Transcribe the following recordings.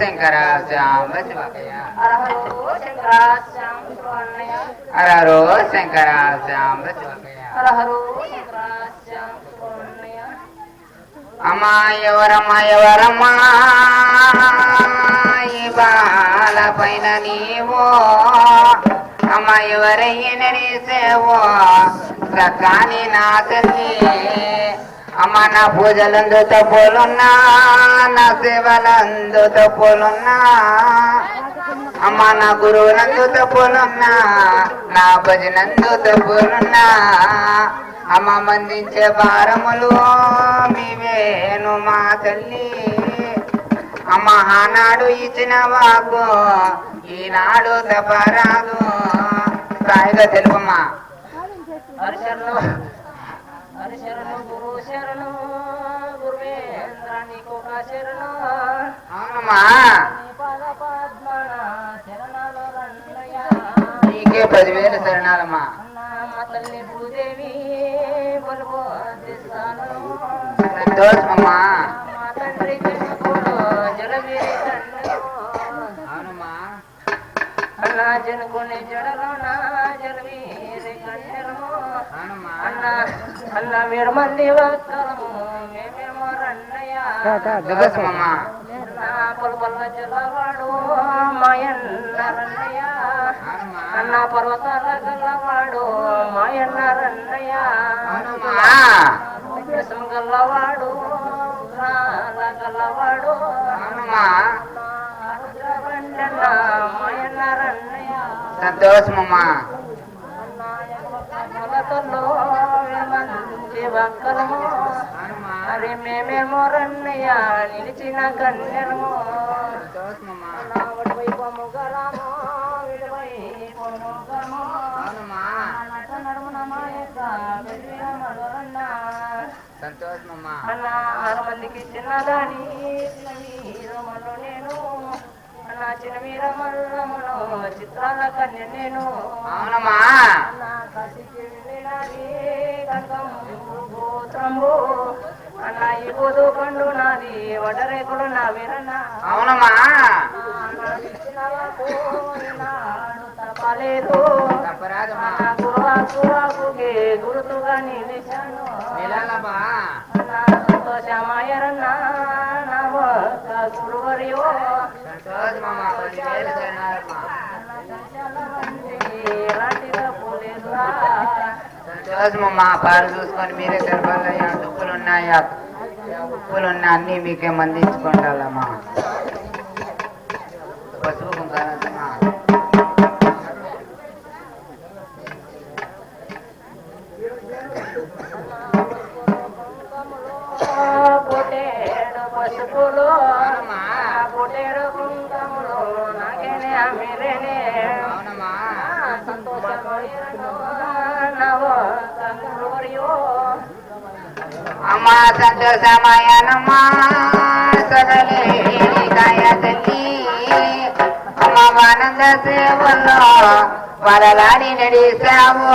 శంకర శాంబ శివకయ హరహరో శంకర శ్యామ శివన్నయ్య హరహరో శంకర శాంబ శివకయ హరహరో శంకర శ్యామ శివన్నయ్య అమ్మా ఎవరమ్మా ఎవరమ్మా ఈ బాల పైన నీవో అమ్మ ఎవరయ్యనని సేవో సకాని నా తల్లి అమ్మ నా పూజలందు తప్పులున్నా నా సేవలందు తప్పులున్నా అమ్మ నా గురువులందు తప్పులున్నా నా భజనందు తప్పులున్నా అమ్మ మందించే భారములు మీవేను మా తల్లి అమ్మ ఆనాడు ఇచ్చిన వాకు ఈనాడు తపరాదు సాయిగా తెలుపమ్మా హరిశరణు హరిశరణు గురు శరణు గురువేంద్ర నీకొక శరణు అవునమ్మా పాద పద్మన శరణాలు రండయ్య నీకే 10,000 శరణాలమ్మా మా తల్లి భూదేవి బలుబోధిస్తాను సంతోషమమ్మా మా తండ్రి జనకుడు జలగిరి తండ్రి అవునమ్మా అన్నా జనుకుని జడలోన జలవీరి కన్యలము అవునమ్మా అన్న మీరు మంది వస్తాము మేమేమో రన్నయ్య దుగసమమ్మా పొలపల్ల జల్లవాడు మాయన్న రన్నయ్య అన్న పర్వతాల గల్లవాడు మాయన్న రన్నయ్య దేశం గల్లవాడు గల్లవాడు అవునమ్మా మాయన్న రన్నయ్య సంతోషమమ్మా భక్తులము అరే మేమేమో రన్నయ్య నిలిచిన కన్యలము వైపము గలము విలువైపము గలము నడుమున మాయక సంతోషమమ్మా అన్న 6 మందికి చిన్నదాని చిన్నమీరమలో నేను అన్న చిన్నమీరమల్లములో చిత్రాల కన్య నేను అవునమ్మా అన్న కాశీకి వెళ్ళినది గంగం గోత్రంబు అన్న ఈ గోదు పండు నాది వడరేకులు నా వీరన్న అవునమ్మా తప్పలేదు తప్పరాదమ్మా గురువాకుగే గురుతుగా నిలిచాను నిలాలమ్మా సంతోషమాయరన్న నా భక్త గురువర్యో సంతోషమమ్మా 10,000 శరణాలమ్మా ఎలాంటి తప్పు లేదురా సంతోషమమ్మా పాలు చూసుకొని మీరే తెలపాలయ్యా దుప్పులున్నాయా ఉప్పులున్నా అన్ని మీకే మందించుకుంటాలమ్మా పసుపు కుంకాలమ్మా పొటేడు పసుపులు పొటేడు కుంకములు నాకేనే అమిరేనే అవునమ్మా సంతోషమయ్యను నవో గురువర్యో అమ్మా సంతోషమయ్యనమ్మా సగలే గాయ తల్లి అమ్మ ఆనంద సేవల్లో వరలాడి నడిసావు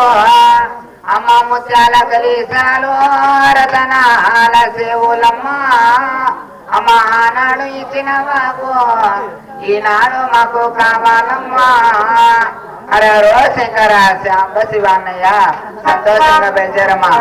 అమ్మ ముత్యాల కలిసాలు రతనాల సేవులమ్మా అమ్మ ఆనాడు ఇచ్చిన మాకు ఈనాడు మాకు కావాలమ్మా హరహరో శంకర శాంబ శివన్నయ్య సంతోషంగా బెంచరమ్మా